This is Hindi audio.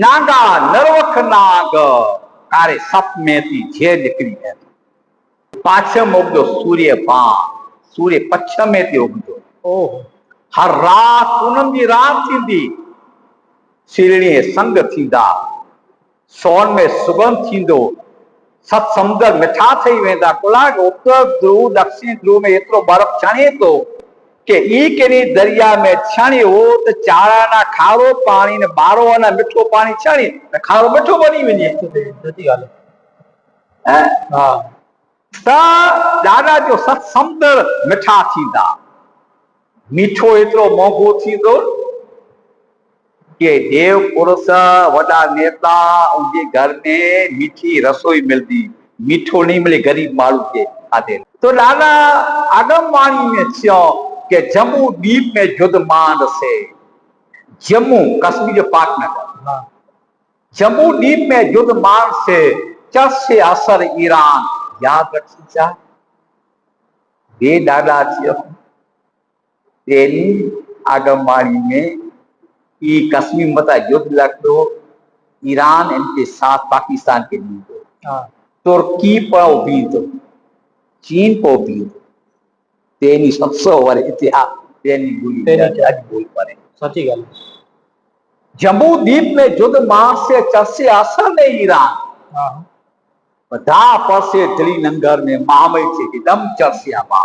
नागा नरवख नाग कारे सप में थी जे निकरी है पाछम उगदो सूर्य सूर्य पश्चिम में थी उगदो ओह हर रात पूनम जी रात थी शिरणी संग थींदा सोन में सुगंध थींदो सत समुद्र मिठा थी वेंदा कुलाक उत्तर ध्रुव दक्षिण ध्रुव में एतिरो बर्फ छणे तो के ई केरी दरिया में छणी हो तो चारा ना खारो पानी ने बारो ना मिठो पानी छणी तो खारो मिठो बनी वञे सची गाल है हां त दादा जो सत समुद्र मिठा थींदा मीठो एतिरो मोंघो थींदो के देव पुरुष वड़ा नेता उनके घर में मीठी रसोई मिलती मीठो नहीं मिले गरीब माण्हू के खाधे तो दादा आगमवाणी में थियो के जम्मू द्वीप में युद्धमान से जम्मू कश्मीर पाटनगर हां जम्मू द्वीप में युद्धमान से चर्चे असर ईरान याद रखी जा ये दादा थियो तेरी आगमवाणी में कि कश्मीर मता युद्ध लगदो ईरान इनके साथ पाकिस्तान के बीच हां तुर्की पर बीच चीन पर बीच तेनी 700 वर इतिहास तेनी बोली आज बोल पारे सची गाल जम्मू द्वीप में युद्ध मान से चर्चे असर ने ईरान हां बधा पर से दिल्ली नंगर में महामई से एकदम चर्चा बा